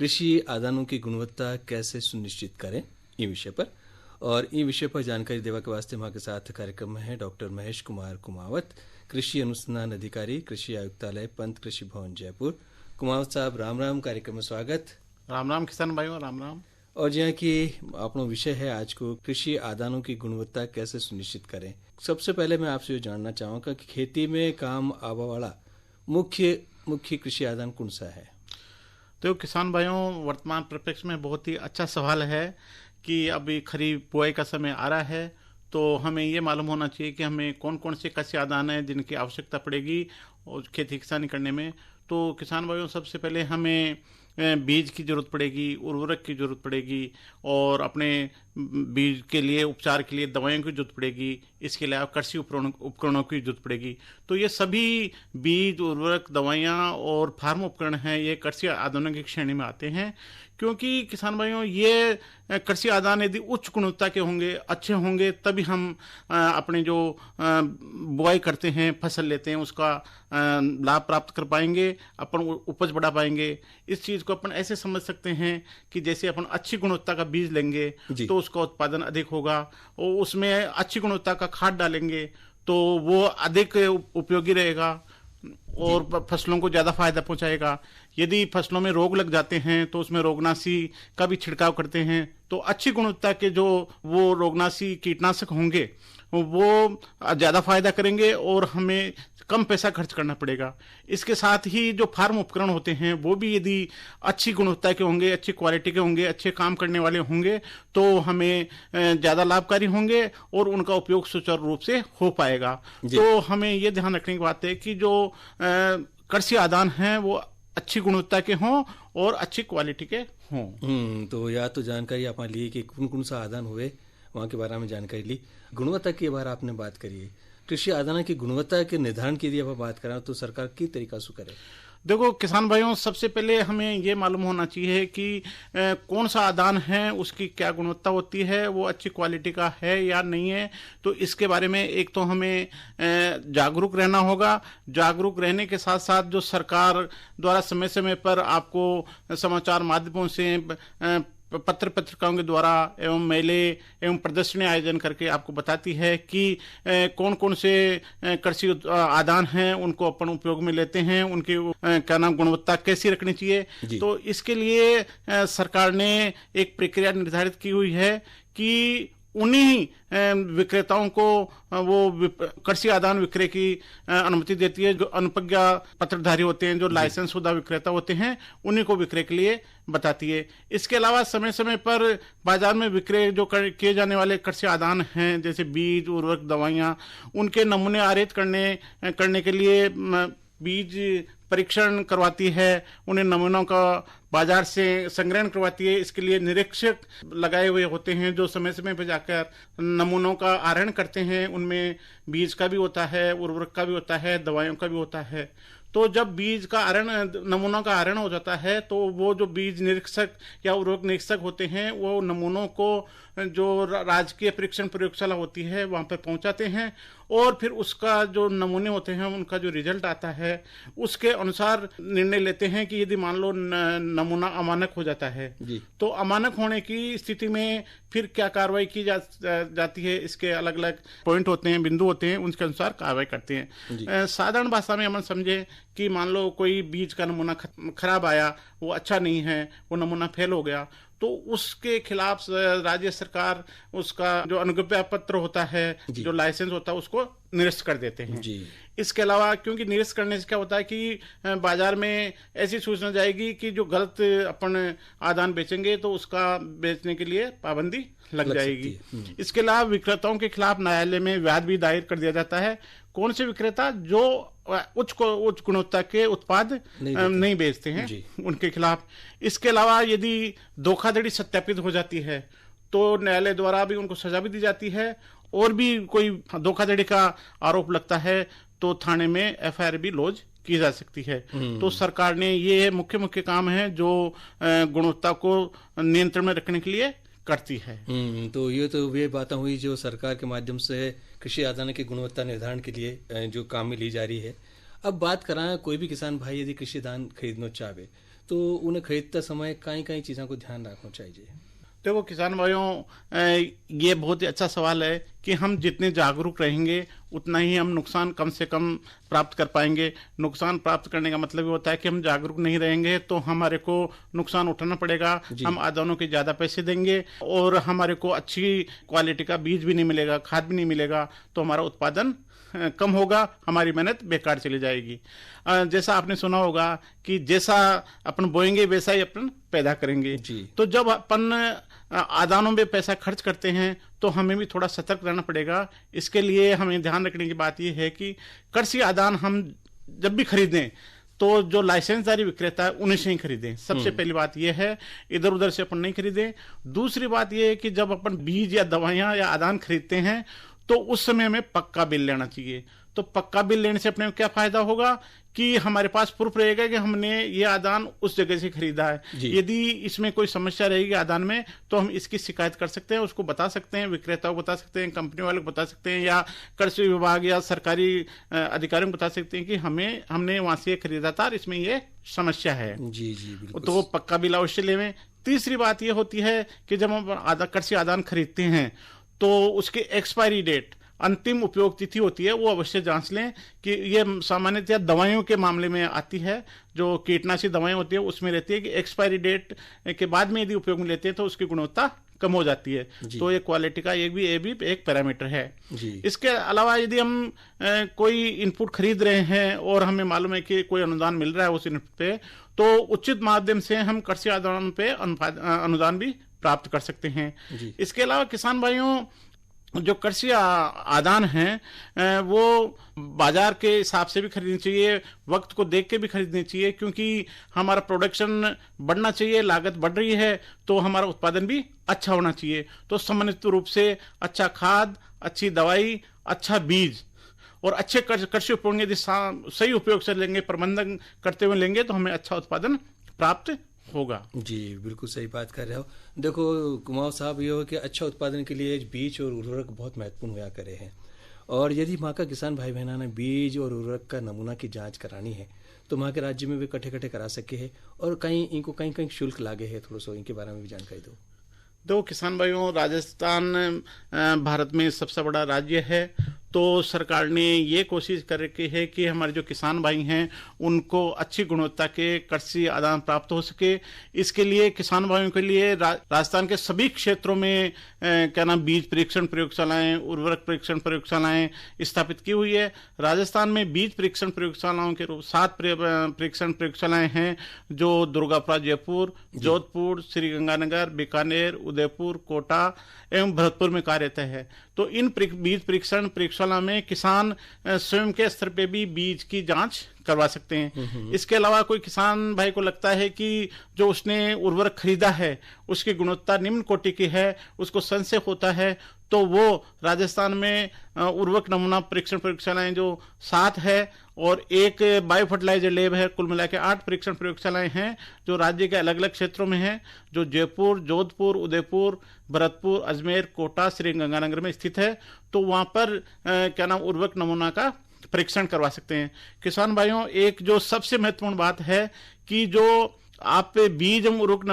कृषि आदानों की गुणवत्ता कैसे सुनिश्चित करें ई विषय पर। और ई विषय पर जानकारी देवा के वास्ते हमारे साथ कार्यक्रम में है डॉक्टर महेश कुमार कुमावत, कृषि अनुसंधान अधिकारी, कृषि आयुक्तालय, पंत कृषि भवन, जयपुर। कुमावत साहब, राम राम, कार्यक्रम में स्वागत। राम राम किसान भाइयों, राम राम। और जहाँ की अपनो विषय है आज को, कृषि आदानों की गुणवत्ता कैसे सुनिश्चित करें। सबसे पहले मैं आपसे ये जानना चाहूँगा कि खेती में काम आवा वाला मुख्य कृषि आदान कौन सा है। तो किसान भाइयों, वर्तमान परिप्रेक्ष्य में बहुत ही अच्छा सवाल है कि अभी खरीफ बुआई का समय आ रहा है, तो हमें ये मालूम होना चाहिए कि हमें कौन कौन से कृषि आदान हैं जिनकी आवश्यकता पड़ेगी और खेती किसानी करने में। तो किसान भाइयों, सबसे पहले हमें बीज की जरूरत पड़ेगी, उर्वरक की जरूरत पड़ेगी और अपने बीज के लिए उपचार के लिए दवाइयों की जरूरत पड़ेगी। इसके अलावा कृषि उपकरणों की जरूरत पड़ेगी। तो ये सभी बीज, उर्वरक, दवाइयाँ और फार्म उपकरण हैं, ये कृषि आदानों की श्रेणी में आते हैं। क्योंकि किसान भाइयों, ये कृषि आदान यदि उच्च गुणवत्ता के होंगे, अच्छे होंगे, तभी हम अपने जो बुआई करते हैं, फसल लेते हैं, उसका लाभ प्राप्त कर पाएंगे, अपन उपज बढ़ा पाएंगे। इस चीज़ को अपन ऐसे समझ सकते हैं कि जैसे अपन अच्छी गुणवत्ता का बीज लेंगे तो उसका उत्पादन अधिक होगा, और उसमें अच्छी गुणवत्ता का खाद डालेंगे तो वो अधिक उपयोगी रहेगा और फसलों को ज़्यादा फायदा पहुंचाएगा। यदि फसलों में रोग लग जाते हैं तो उसमें रोगनाशी का भी छिड़काव करते हैं, तो अच्छी गुणवत्ता के जो वो रोगनाशी कीटनाशक होंगे वो ज़्यादा फायदा करेंगे और हमें कम पैसा खर्च करना पड़ेगा। इसके साथ ही जो फार्म उपकरण होते हैं वो भी यदि अच्छी गुणवत्ता के होंगे, अच्छी क्वालिटी के होंगे, अच्छे काम करने वाले होंगे, तो हमें ज़्यादा लाभकारी होंगे और उनका उपयोग सुचारू रूप से हो पाएगा। तो हमें ये ध्यान रखने की बात है कि जो कृषि आदान हैं वो अच्छी गुणवत्ता के हों और अच्छी क्वालिटी के हों। तो या तो जानकारी आप ली कि कौन कौन सा आदान हुए, वहाँ के बारे में जानकारी ली। गुणवत्ता की बार आपने बात करी है, कृषि आदान की गुणवत्ता के निर्धारण की यदि आप बात करें तो सरकार की तरीका से करे। देखो किसान भाइयों, सबसे पहले हमें ये मालूम होना चाहिए कि कौन सा आदान है, उसकी क्या गुणवत्ता होती है, वो अच्छी क्वालिटी का है या नहीं है। तो इसके बारे में एक तो हमें जागरूक रहना होगा। जागरूक रहने के साथ साथ जो सरकार द्वारा समय समय पर आपको समाचार माध्यमों से, पत्र पत्रिकाओं के द्वारा एवं मेले एवं प्रदर्शनी आयोजन करके आपको बताती है कि कौन कौन से कृषि आदान हैं, उनको अपन उपयोग में लेते हैं, उनकी क्या नाम गुणवत्ता कैसी रखनी चाहिए। तो इसके लिए सरकार ने एक प्रक्रिया निर्धारित की हुई है कि उन्हीं विक्रेताओं को वो कृषि आदान विक्रय की अनुमति देती है। जो अनुज्ञा पत्रधारी होते हैं, जो लाइसेंस शुदा विक्रेता होते हैं, उन्हीं को विक्रय के लिए बताती है। इसके अलावा समय समय पर बाजार में विक्रय जो किए जाने वाले कृषि आदान हैं, जैसे बीज, उर्वरक, दवाइयाँ, उनके नमूने आरेख करने के लिए बीज परीक्षण करवाती है, उन्हें नमूनों का बाजार से संग्रहण करवाती है। इसके लिए निरीक्षक लगाए हुए होते हैं जो समय समय पर जाकर नमूनों का आहरण करते हैं। उनमें बीज का भी होता है, उर्वरक का भी होता है, दवाइयों का भी होता है। तो जब बीज का नमूनों का आहरण हो जाता है तो वो जो बीज निरीक्षक या उर्वरक निरीक्षक होते हैं वो नमूनों को जो राजकीय परीक्षण प्रयोगशाला होती है वहाँ पर पहुँचाते हैं, और फिर उसका जो नमूने होते हैं उनका जो रिजल्ट आता है उसके अनुसार निर्णय लेते हैं कि यदि मान लो नमूना अमानक हो जाता है तो अमानक होने की स्थिति में फिर क्या कार्रवाई की जाती है। इसके अलग अलग पॉइंट होते हैं, बिंदु होते हैं, उनके अनुसार कार्रवाई करते हैं। साधारण भाषा में हम समझे कि मान लो कोई बीज का नमूना खराब आया, वो अच्छा नहीं है, वो नमूना फेल हो गया, तो उसके खिलाफ राज्य सरकार उसका जो अनुज्ञा पत्र होता है, जो लाइसेंस होता है, उसको निरस्त कर देते हैं। इसके अलावा क्योंकि निरस्त करने से क्या होता है कि बाजार में ऐसी सूचना जाएगी कि जो गलत अपन आदान बेचेंगे तो उसका बेचने के लिए पाबंदी लग जाएगी। इसके अलावा विक्रेताओं के खिलाफ न्यायालय में विवाद भी दायर कर दिया जाता है। कौन से विक्रेता जो उच्च गुणवत्ता के उत्पाद नहीं बेचते हैं उनके खिलाफ। इसके अलावा यदि धोखाधड़ी सत्यापित हो जाती है तो न्यायालय द्वारा भी उनको सजा भी दी जाती है, और भी कोई धोखाधड़ी का आरोप लगता है तो थाने में एफआईआर भी लॉन्च की जा सकती है। तो सरकार ने ये मुख्य काम है जो गुणवत्ता को नियंत्रण में रखने के लिए करती है। तो ये बातें हुई जो सरकार के माध्यम से कृषि आदान की गुणवत्ता निर्धारण के लिए जो काम में ली जा रही है। अब बात कराएं, कोई भी किसान भाई यदि कृषि आदान खरीदना चाहे तो उन्हें खरीदते समय कई कई चीज़ों को ध्यान रखना चाहिए। देखो किसान भाइयों, ये बहुत ही अच्छा सवाल है कि हम जितने जागरूक रहेंगे उतना ही हम नुकसान कम से कम प्राप्त कर पाएंगे। नुकसान प्राप्त करने का मतलब ये होता है कि हम जागरूक नहीं रहेंगे तो हमारे को नुकसान उठाना पड़ेगा, हम आदानों के ज़्यादा पैसे देंगे और हमारे को अच्छी क्वालिटी का बीज भी नहीं मिलेगा, खाद भी नहीं मिलेगा, तो हमारा उत्पादन कम होगा, हमारी मेहनत बेकार चली जाएगी। जैसा आपने सुना होगा कि जैसा अपन बोएंगे वैसा ही अपन पैदा करेंगे। तो जब अपन आदानों में पैसा खर्च करते हैं तो हमें भी थोड़ा सतर्क रहना पड़ेगा। इसके लिए हमें ध्यान रखने की बात यह है कि कृषि आदान हम जब भी खरीदें तो जो लाइसेंसदारी विक्रेता है उन्हीं से ही खरीदें। सबसे पहली बात यह है, इधर उधर से अपन नहीं खरीदें। दूसरी बात यह है कि जब अपन बीज या दवाइयां या आदान खरीदते हैं तो उस समय हमें पक्का बिल लेना चाहिए। तो पक्का बिल लेने से अपने को क्या फायदा होगा कि हमारे पास प्रूफ रहेगा कि हमने ये आदान उस जगह से खरीदा है। यदि इसमें कोई समस्या रहेगी आदान में तो हम इसकी शिकायत कर सकते हैं, उसको बता सकते हैं, विक्रेता को बता सकते हैं, कंपनी वाले को बता सकते हैं, या कृषि विभाग या सरकारी अधिकारियों को बता सकते हैं कि हमने वहां से खरीदा था और इसमें ये समस्या है। बिल्कुल। तो वो पक्का बिल अवश्य लेवें। तीसरी बात ये होती है कि जब हम कृषि आदान खरीदते हैं तो उसकी एक्सपायरी डेट, अंतिम उपयोग तिथि होती है, वो अवश्य जांच लें कि ये सामान्यतः दवाइयों के मामले में आती है। जो कीटनाशी दवाएं होती है उसमें रहती है कि एक्सपायरी डेट के बाद में यदि उपयोग में लेते हैं तो उसकी गुणवत्ता कम हो जाती है। तो ये क्वालिटी का ये भी एक पैरामीटर है। इसके अलावा यदि हम कोई इनपुट खरीद रहे हैं और हमें मालूम है कि कोई अनुदान मिल रहा है उस इनपुट पे, तो उचित माध्यम से हम कृषि आदान पे अनुदान भी प्राप्त कर सकते हैं। इसके अलावा किसान भाइयों, जो कृषि आदान हैं वो बाजार के हिसाब से भी खरीदनी चाहिए, वक्त को देख के भी खरीदनी चाहिए, क्योंकि हमारा प्रोडक्शन बढ़ना चाहिए, लागत बढ़ रही है तो हमारा उत्पादन भी अच्छा होना चाहिए। तो समन्वित रूप से अच्छा खाद, अच्छी दवाई, अच्छा बीज और अच्छे कृषि उपकरण यदि सही उपयोग से लेंगे, प्रबंधन करते हुए लेंगे तो हमें अच्छा उत्पादन प्राप्त होगा। बिल्कुल सही बात कर रहे हो। देखो कुमार साहब, ये हो कि अच्छा उत्पादन के लिए बीज और उर्वरक बहुत महत्वपूर्ण हुआ करे हैं, और यदि वहाँ का किसान भाई बहना ने बीज और उर्वरक का नमूना की जांच करानी है तो वहाँ के राज्य में भी कट्ठे करा सके हैं, और इनको कहीं शुल्क लागे है, थोड़ा सा इनके बारे में भी जानकारी दो। दो किसान भाइयों, राजस्थान भारत में सबसे बड़ा राज्य है, तो सरकार ने ये कोशिश कर रखी है कि हमारे जो किसान भाई हैं उनको अच्छी गुणवत्ता के कृषि आदान प्राप्त हो सके। इसके लिए किसान भाइयों के लिए राजस्थान के सभी क्षेत्रों में बीज परीक्षण प्रयोगशालाएं, उर्वरक परीक्षण प्रयोगशालाएं स्थापित की हुई है। राजस्थान में बीज परीक्षण प्रयोगशालाओं के 7 परीक्षण प्रयोगशालाएं हैं, जो दुर्गापुरा, जयपुर, जोधपुर, श्रीगंगानगर, बीकानेर, उदयपुर, कोटा एवं भरतपुर में कार्यरत है। तो इन बीज परीक्षण प्रयोगशाला में किसान स्वयं के स्तर पे भी बीज की जांच करवा सकते हैं। इसके अलावा कोई किसान भाई को लगता है कि जो उसने उर्वरक खरीदा है उसकी गुणवत्ता निम्न कोटि की है, उसको संशय होता है, तो वो राजस्थान में उर्वरक नमूना परीक्षण प्रयोगशालाएं जो 7 है और एक बायो फर्टिलाइजर लैब है, कुल मिला के 8 परीक्षण प्रयोगशालाएं हैं जो राज्य के अलग अलग क्षेत्रों में हैं, जो जयपुर, जोधपुर, उदयपुर, भरतपुर, अजमेर, कोटा, श्रीगंगानगर में स्थित है। तो वहां पर उर्वरक नमूना का परीक्षण करवा सकते हैं। किसान भाइयों, एक जो सबसे महत्वपूर्ण बात है कि जो आप बीज एवं उर्वरक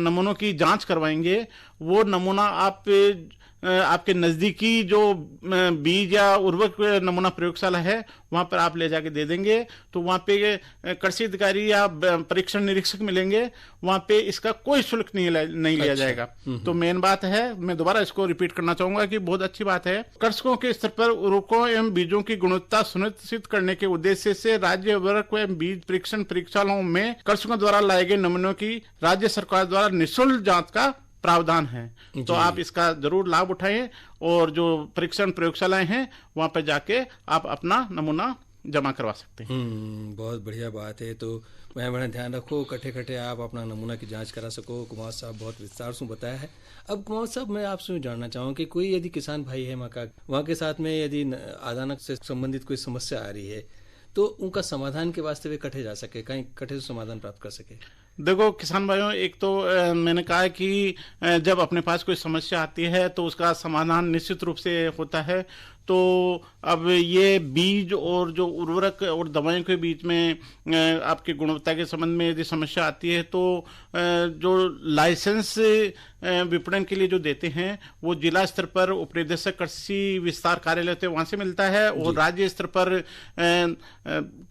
नमूनों की जांच करवाएंगे, वो नमूना आपके नजदीकी जो बीज या उर्वरक नमूना प्रयोगशाला है वहां पर आप ले जाके दे देंगे, तो वहां पे कृषि अधिकारी या परीक्षण निरीक्षक मिलेंगे, वहां पे इसका कोई शुल्क नहीं लिया जाएगा। तो मेन बात है, मैं दोबारा इसको रिपीट करना चाहूंगा कि बहुत अच्छी बात है, कृषकों के स्तर पर उर्वरकों एवं बीजों की गुणवत्ता सुनिश्चित करने के उद्देश्य से राज्य उर्वरक एवं बीज परीक्षण प्रयोगशालाओं में कृषकों द्वारा लाए गए नमूनों की राज्य सरकार द्वारा निःशुल्क जांच का प्रावधान है। तो आप इसका जरूर लाभ उठाएं और जो परीक्षण प्रयोगशालाएं हैं वहां पर जाके आप अपना नमूना जमा करवा सकते हैं। बहुत बढ़िया बात है। तो मैं बड़ा ध्यान रखो, कट्ठे आप अपना नमूना की जांच करा सको। कुमार साहब बहुत विस्तार से बताया है। अब कुमार साहब, मैं आपसे जानना चाहूँ कि कोई यदि किसान भाई है वहाँ के साथ में यदि आदान से संबंधित कोई समस्या आ रही है तो उनका समाधान के वास्ते वे कट्ठे जा सके, कहीं कट्ठे से समाधान प्राप्त कर सके। देखो किसान भाइयों, एक तो मैंने कहा कि जब अपने पास कोई समस्या आती है तो उसका समाधान निश्चित रूप से होता है। तो अब ये बीज और जो उर्वरक और दवाइयों के बीच में आपकी गुणवत्ता के संबंध में यदि समस्या आती है तो जो लाइसेंस विपणन के लिए जो देते हैं वो जिला स्तर पर उपनिदेशक कृषि विस्तार कार्यालय होते हैं, वहां से मिलता है, और राज्य स्तर पर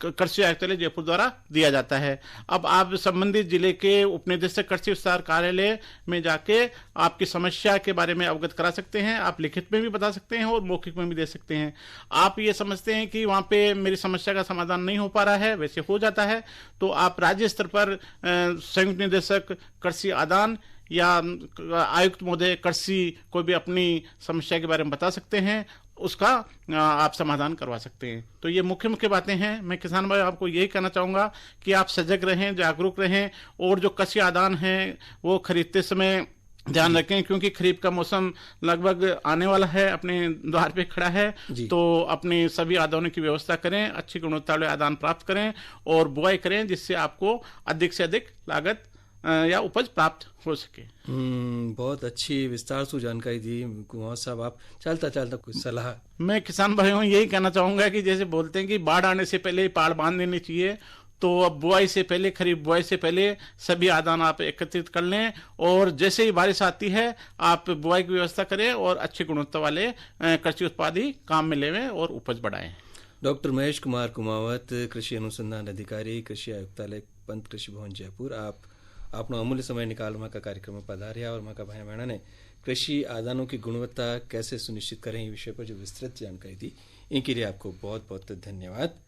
कृषि आयुक्तालय जयपुर द्वारा दिया जाता है। अब आप संबंधित जिले के उपनिदेशक कृषि विस्तार कार्यालय में जाके आपकी समस्या के बारे में अवगत करा सकते हैं। आप लिखित में भी बता सकते हैं और मौखिक में भी दे सकते हैं। आप ये समझते हैं कि वहां पे मेरी समस्या का समाधान नहीं हो पा रहा है, वैसे हो जाता है, तो आप राज्य स्तर पर संयुक्त निदेशक कृषि आदान या आयुक्त महोदय कृषि कोई भी अपनी समस्या के बारे में बता सकते हैं, उसका आप समाधान करवा सकते हैं। तो ये मुख्य मुख्य बातें हैं। मैं किसान भाई आपको यही कहना चाहूंगा कि आप सजग रहें, जागरूक रहें, और जो कृषि आदान है वो खरीदते समय ध्यान रखें, क्योंकि खरीफ का मौसम लगभग आने वाला है, अपने द्वार पे खड़ा है। तो अपने सभी आदानों की व्यवस्था करें, अच्छी गुणवत्ता वाले आदान प्राप्त करें और बुआई करें, जिससे आपको अधिक से अधिक लागत या उपज प्राप्त हो सके। बहुत अच्छी विस्तार से जानकारी दी कुमावत साहब। आप चलता चलता कुछ सलाह? मैं किसान भाइयों यही कहना चाहूंगा कि जैसे बोलते हैं कि बाढ़ आने से पहले पहाड़ बांध देने चाहिए, तो अब बुआई से पहले, खरीफ बुआई से पहले सभी आदान आप एकत्रित कर लें, और जैसे ही बारिश आती है आप बुआई की व्यवस्था करें और अच्छी गुणवत्ता वाले कृषि उत्पाद ही काम में लेवें और उपज बढ़ाएं। डॉक्टर महेश कुमार कुमावत, कृषि अनुसंधान अधिकारी, कृषि आयुक्तालय, पंत कृषि भवन जयपुर, आप अपना अमूल्य समय निकाल वहाँ का कार्यक्रम में पधारिया और वहाँ का भाई बहना ने कृषि आदानों की गुणवत्ता कैसे सुनिश्चित करें इस विषय पर जो विस्तृत जानकारी दी, इनके लिए आपको बहुत बहुत धन्यवाद।